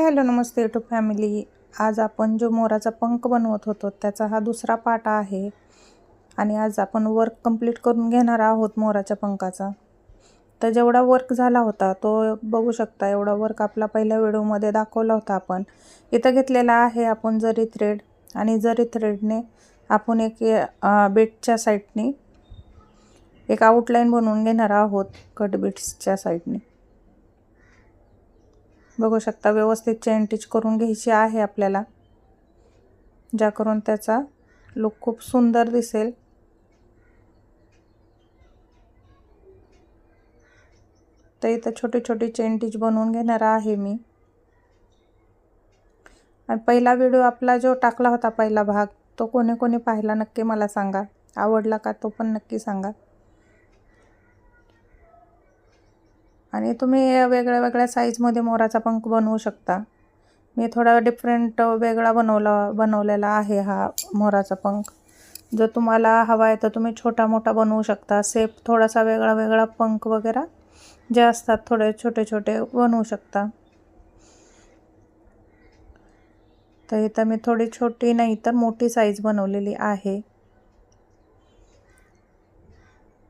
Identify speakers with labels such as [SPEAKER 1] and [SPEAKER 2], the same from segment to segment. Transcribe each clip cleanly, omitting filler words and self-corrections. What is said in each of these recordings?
[SPEAKER 1] Hello नमस्ते YouTube family. आज आपण जो मोराचा पंख बनवत होतो त्याचा हा दुसरा पार्ट आहे आणि आज आपण वर्क कंप्लीट करून घेणार आहोत मोराच्या पंखाचा। तर जेवढा वर्क झाला होता तो बघू शकता, एवढा वर्क आपला पहिल्या व्हिडिओमध्ये दाखवला होता आपण। इथं घेतलेला आहे आपण जरी थ्रेड आणि जरी थ्रेडने आपण एक बीटच्या साइडने एक आउटलाइन बनवून घेणार आहोत कट बीट्सच्या साइडने। बघू शकता व्यवस्थित चेन टिच करून घ्यायची आहे आपल्याला, ज्या करून त्याचा लुक खूप सुंदर दिसेल। तर इथे छोटी छोटी चेन टिच बनवून घेणार आहे मी। आणि पहिला व्हिडिओ आपला जो टाकला होता पहिला भाग, तो कोणी कोणी पाहिला नक्की मला सांगा, आवडला का तो पण नक्की सांगा। आणि तुम्ही वेगळ्या वेगळ्या साईजमध्ये मोराचा पंख बनवू शकता। मी थोडा डिफरंट वेगळा बनवलेला आहे हा मोराचा पंख। जर तुम्हाला हवा आहे तर तुम्ही छोटा मोठा बनवू शकता, शेप थोडासा वेगळा पंख वगैरे जे असतात थोडे छोटे छोटे बनवू शकता। तर इथं मी थोडी छोटी नाही तर मोठी साईज बनवलेली आहे।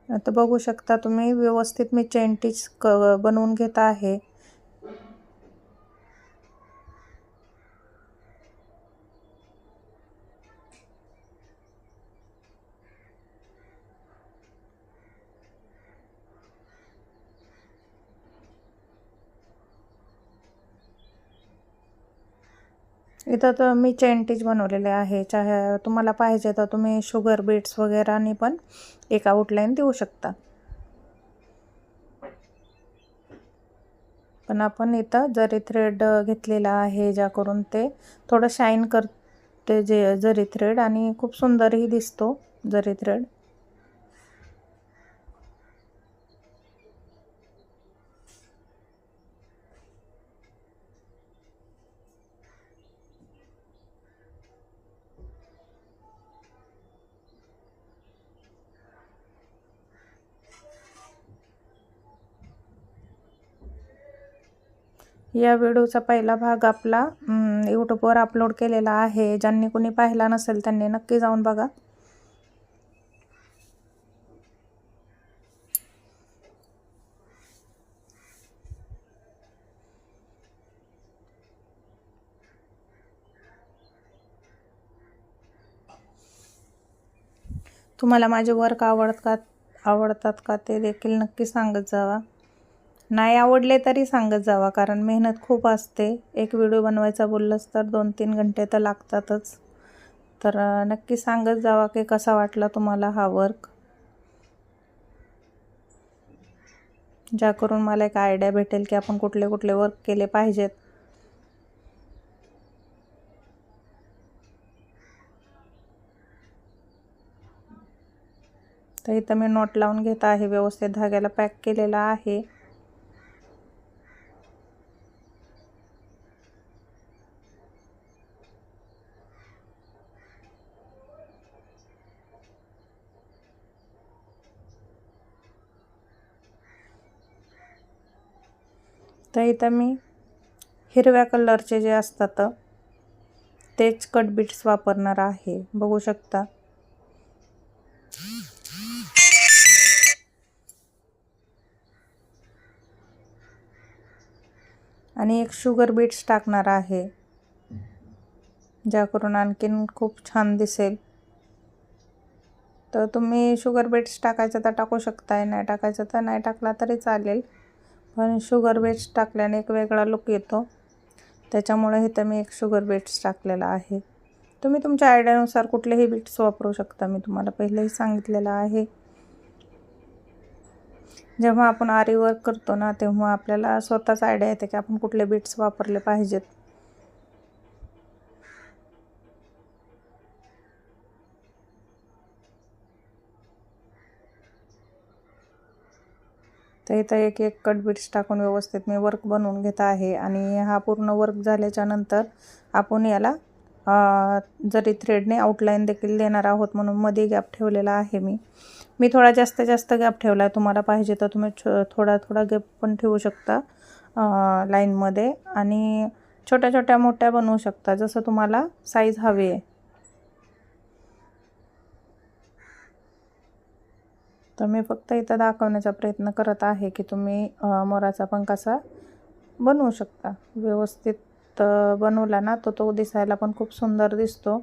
[SPEAKER 1] आता बघू शकता तुम्ही व्यवस्थित मी चेन टिच बनवून घेत आहे। इथं तर मी चेन टिच बनवलेले आहे। चाहे तुम्हाला पाहिजे तर तुम्ही शुगर बीट्स वगैरेनी पण एक आउटलाइन देऊ शकता। पण आपण इथं जरी थ्रेड घेतलेला आहे, ज्या करून ते थोडं शाईन करते जे जरी थ्रेड, आणि खूप सुंदरही दिसतो जरी थ्रेड। या व्हिडिओचा पहिला भाग आपला यूट्यूबवर अपलोड केलेला आहे। ज्यांनी कोणी पाहिला नसेल त्यांनी नक्की जाऊन बघा। तुम्हाला माझे वर्क आवडतात का ते देखील नक्की सांगत जावा। नाही आवडले तरी सांगत जावा, कारण मेहनत खूप असते। एक व्हिडिओ बनवायचा बोललंच तर 2-3 घंटे तर लागतातच। तर नक्की सांगत जावा की कसा वाटला तुम्हाला हा वर्क, ज्या करून मला एक आयडिया भेटेल की आपण कुठले कुठले वर्क केले पाहिजेत। तर इथं मी नॉट लावून घेत आहे, व्यवस्थित धाग्याला पॅक केलेला आहे। तर इथं मी हिरव्या कलरचे जे असतात तेच कट बीट्स वापरणार आहे, बघू शकता। आणि एक शुगर बीट्स टाकणार आहे, ज्या करून आणखीन खूप छान दिसेल। तर तुम्ही शुगर बीट्स टाकायचं तर टाकू शकताय, नाही टाकायचं तर नाही टाकला तरी चालेल। पण शुगर बीट्स टाकल्याने एक वेगळा लुक येतो, त्याच्यामुळे इथं मी एक शुगर बीट्स टाकलेला आहे। तुम्ही तुमच्या आयडियानुसार कुठलेही बीट्स वापरू शकता, मी तुम्हाला पहिलेही सांगितलेलं आहे। जेव्हा आपण आरी वर्क करतो ना, तेव्हा आपल्याला स्वतःच आयडिया येते की आपण कुठले बीट्स वापरले पाहिजेत। तर इथं एक एक कट बीट्स टाकून व्यवस्थित मी वर्क बनवून घेत आहे। आणि हा पूर्ण वर्क झाल्याच्या नंतर आपण याला जरी थ्रेडने आउटलाइन देखील देणार आहोत, म्हणून मध्ये गॅप ठेवलेला आहे मी थोडा जास्त गॅप ठेवला आहे। तुम्हाला पाहिजे तर तुम्ही थोडा गॅप पण ठेवू शकता लाईनमध्ये। आणि छोट्या छोट्या मोठ्या बनवू शकता, जसं तुम्हाला साईज हवी आहे. तर मी फक्त इथं दाखवण्याचा प्रयत्न करत आहे की तुम्ही मोराचा पंख कसा बनवू शकता. व्यवस्थित बनवला ना तो दिसायला पण खूप सुंदर दिसतो.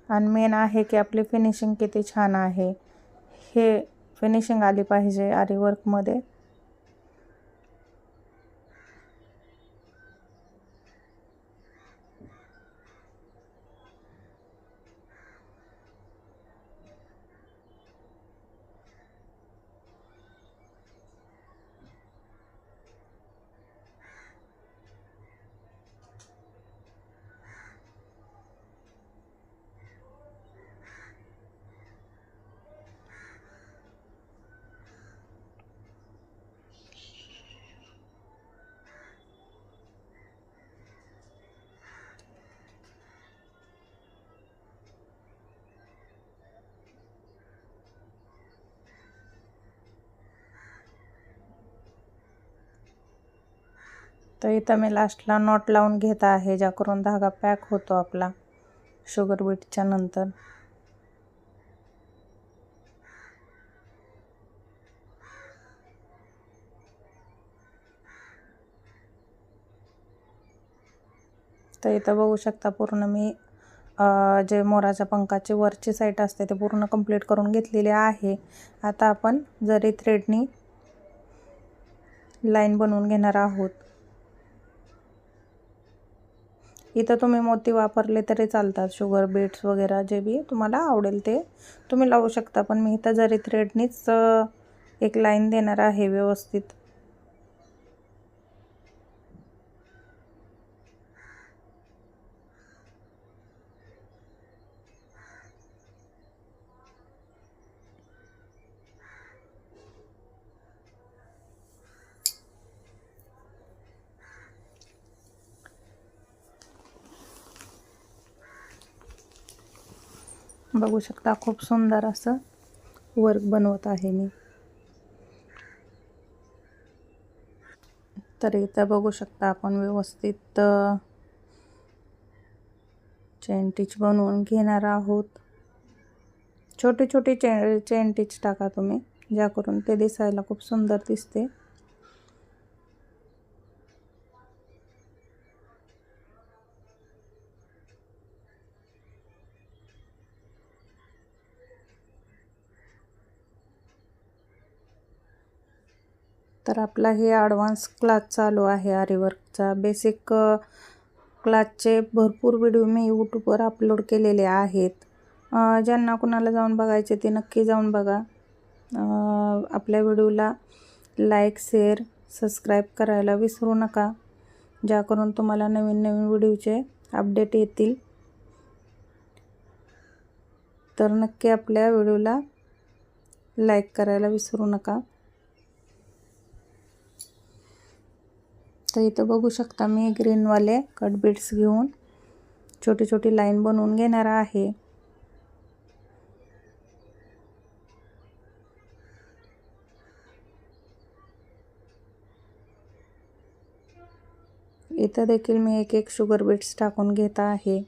[SPEAKER 1] आणि मेन आहे की आपली फिनिशिंग किती छान आहे, हे फिनिशिंग आली पाहिजे आरी वर्कमध्ये. तर इथं मी लास्टला नॉट लावून घेत आहे, ज्याकरून धागा पॅक होतो आपला शुगर बीटच्या नंतर. तर इथं बघू शकता पूर्ण मी जे मोराच्या पंखाची वरची साईड असते ते पूर्ण कंप्लीट करून घेतलेली आहे. आता आपण जरी थ्रेडनी लाईन बनवून घेणार आहोत. इथं तुम्ही मोती वापरले तरी चालतात, शुगर बीट्स वगैरे जे बी तुम्हाला आवडेल ते तुम्ही लावू शकता. पण मी इथं जरी थ्रेडनीच एक लाईन देणार आहे व्यवस्थित. बघू शकता खूप सुंदर असं वर्क बनवत आहे मी. तर इथं बघू शकता आपण व्यवस्थित चेन टिच बनवून घेणार आहोत. छोटी छोटी चेन टिच टाका तुम्ही, ज्याकरून ते दिसायला खूप सुंदर दिसते. तर आपला हे ॲडव्हान्स क्लास चालू आहे आरी वर्कचा. बेसिक क्लासचे भरपूर व्हिडिओ मी यूट्यूबवर अपलोड केलेले आहेत. ज्यांना कुणाला जाऊन बघायचे ते नक्की जाऊन बघा. आपल्या व्हिडिओला लाईक, शेअर, सबस्क्राईब करायला विसरू नका, ज्याकरून तुम्हाला नवीन नवीन व्हिडिओचे अपडेट येतील. तर नक्की आपल्या व्हिडिओला लाईक करायला विसरू नका. तर इथं बघू शकता मी ग्रीनवाले कट बीट्स घेऊन छोटी छोटी लाईन बनवून घेणार आहे. इथं देखील मी एक एक शुगर बीट्स टाकून घेत आहे.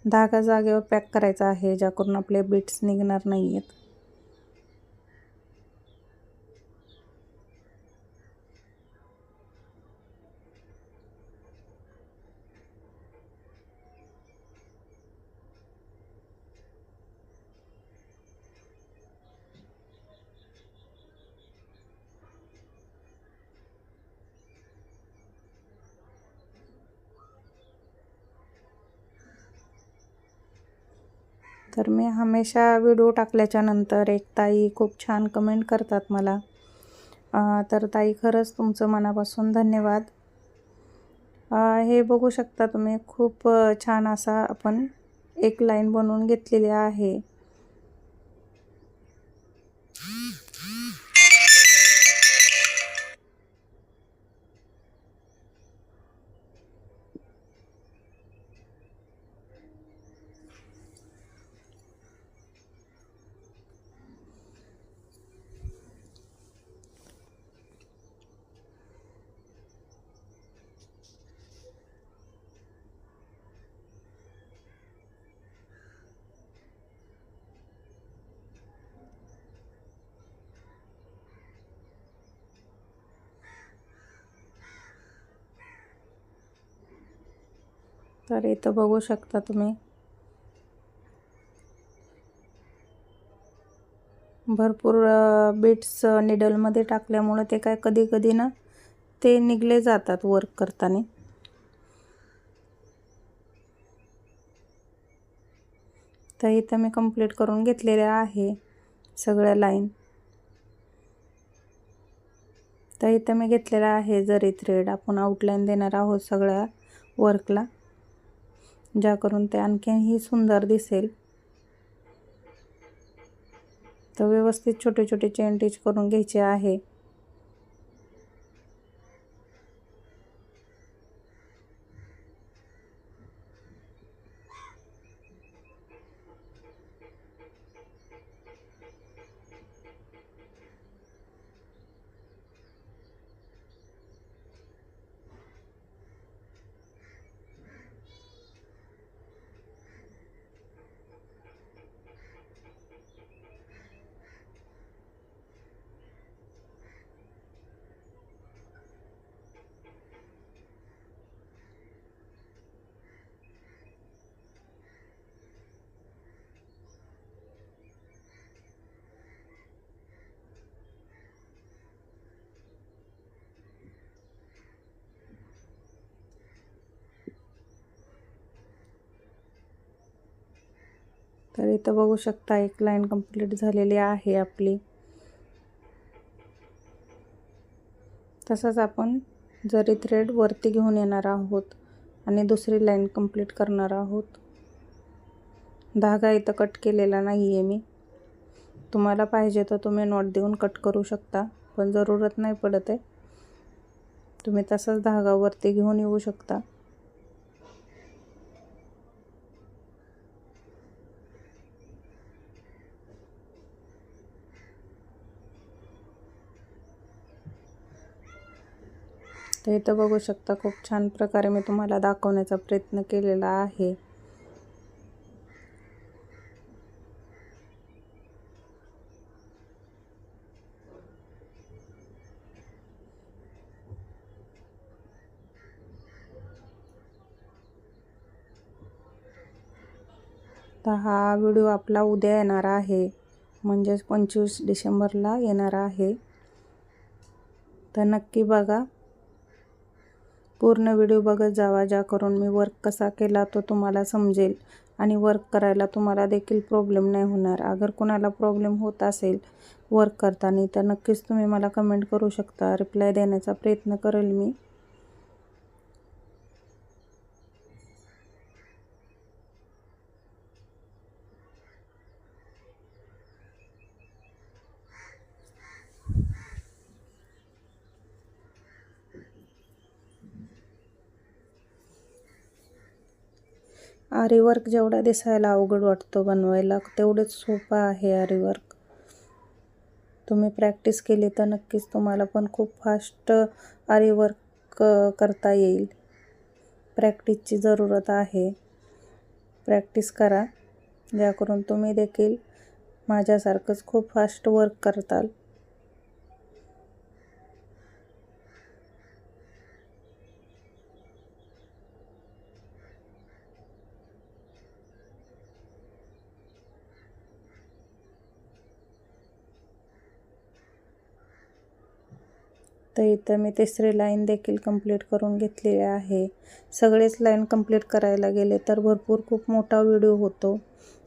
[SPEAKER 1] धागा जागेवर पॅक करायचा आहे, ज्याकरून आपले बीट्स निघणार नाहीयेत. तर मी हमेशा व्हिडिओ टाकल्याच्या नंतर एक ताई खूप छान कमेंट करतात मला. तर ताई खरंच तुमचं मनापासून धन्यवाद. हे बघू शकता तुम्ही खूप छान असा आपण एक लाईन बनवून घेतलेली आहे. तर इथं बघू शकता तुम्ही भरपूर बीट्स निडलमध्ये टाकल्यामुळे ते काय कधी कधी ना ते निघले जातात वर्क करताना. तर इथं मी कंप्लीट करून घेतलेल्या आहे सगळ्या लाईन. तर इथं मी घेतलेला आहे जरी थ्रेड. आपण आउटलाईन देणार आहोत सगळ्या वर्कला, ज्या करून ते आणखीनही सुंदर दिसेल. तर व्यवस्थित छोटे छोटे चेन टिच करून घ्यायचे आहे. तर इथं बघू शकता एक लाईन कंप्लीट झालेली आहे आपली. तसंच आपण जरी थ्रेड वरती घेऊन येणार आहोत आणि दुसरी लाईन कंप्लीट करणार आहोत. धागा इथं कट केलेला नाही आहे मी. तुम्हाला पाहिजे तर तुम्ही नॉट देऊन कट करू शकता, पण जरूरत नाही पडत आहे. तुम्ही तसंच धागा वरती घेऊन येऊ शकता. तर इथं बघू शकता खूप छान प्रकारे मी तुम्हाला दाखवण्याचा प्रयत्न केलेला आहे. तर हा व्हिडिओ आपला उद्या येणार आहे, म्हणजेच 25 डिसेंबरला येणार आहे. तर नक्की बघा, पूर्ण व्हिडिओ बघत जावा, ज्या करून मी वर्क कसा केला तो तुम्हाला समजेल आणि वर्क करायला तुम्हाला देखील प्रॉब्लेम नाही होणार. अगर कोणाला प्रॉब्लेम होत असेल वर्क करताना तर नक्कीच तुम्ही मला कमेंट करू शकता. रिप्लाय देण्याचा प्रयत्न करेल मी. आरी वर्क जेवढा दिसायला अवघड वाटतो बनवायला, तेवढंच सोपं आहे आरी वर्क. तुम्ही प्रॅक्टिस केली तर नक्कीच तुम्हाला पण खूप फास्ट आरी वर्क करता येईल. प्रॅक्टिसची जरूरत आहे. प्रॅक्टिस करा, ज्याकरून तुम्ही देखील माझ्यासारखंच खूप फास्ट वर्क करताल. तर इथं मी तिसरी लाईन देखील कंप्लीट करून घेतलेली आहे. सगळेच लाईन कंप्लीट करायला गेले तर भरपूर खूप मोठा व्हिडिओ होतो.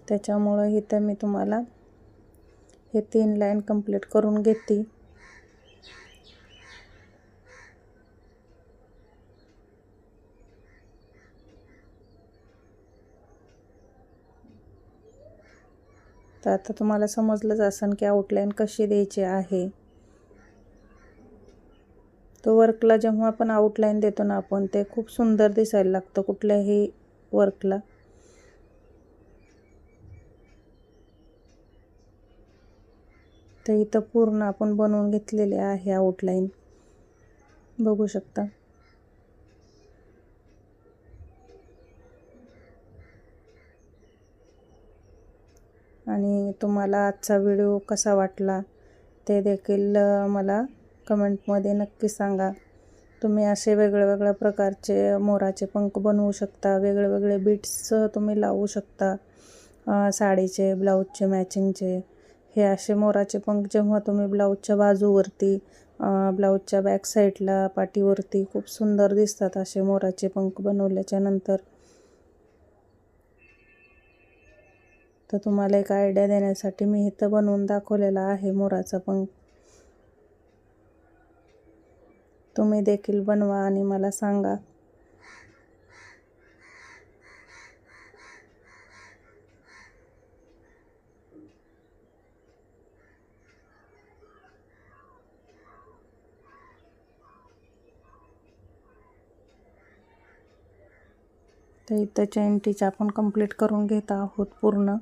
[SPEAKER 1] त्याच्यामुळं इथं मी तुम्हाला हे 3 लाईन कंप्लीट करून घेते. तर आता तुम्हाला समजलंच असेल की आउटलाईन कशी द्यायची आहे. तो वर्कला जेव्हा आपण आउटलाईन देतो ना आपण, ते खूप सुंदर दिसायला लागतं कुठल्याही वर्कला. तर इथं पूर्ण आपण बनवून घेतलेले आहे आउटलाईन, बघू शकता. आणि तुम्हाला आजचा व्हिडिओ कसा वाटला ते देखील मला कमेंटमध्ये नक्की सांगा. तुम्ही असे वेगळ्या प्रकारचे मोराचे पंख बनवू शकता. वेगळे बीट्स तुम्ही लावू शकता. साडीचे, ब्लाऊजचे मॅचिंगचे. हे असे मोराचे पंख जेव्हा तुम्ही ब्लाऊजच्या बाजूवरती, ब्लाऊजच्या बॅक साईडला, पाठीवरती खूप सुंदर दिसतात असे मोराचे पंख बनवल्याच्या नंतर. तर तुम्हाला एक आयडिया देण्यासाठी मी इथं बनवून दाखवलेला आहे मोराचा पंख. तुम्ही देखील बनवा आणि मला सांगा. तर इथं चेन टिच आपण कंप्लीट करून घेत आहोत पूर्ण.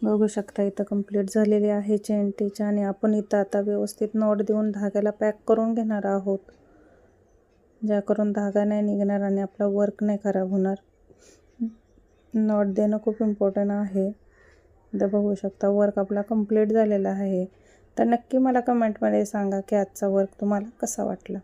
[SPEAKER 1] बघू शकता इथं कंप्लीट झालेली आहे चेन टिच. आणि आपण इथं आता व्यवस्थित नॉट देऊन धाग्याला पॅक करून घेणार आहोत, ज्या करून धागा नाही निघणार आणि आपला वर्क नाही खराब होणार. नॉट देणं खूप इम्पॉर्टंट आहे. इथं बघू शकता वर्क आपला कंप्लीट झालेला आहे. तर नक्की मला कमेंटमध्ये सांगा की आजचा वर्क तुम्हाला कसा वाटला.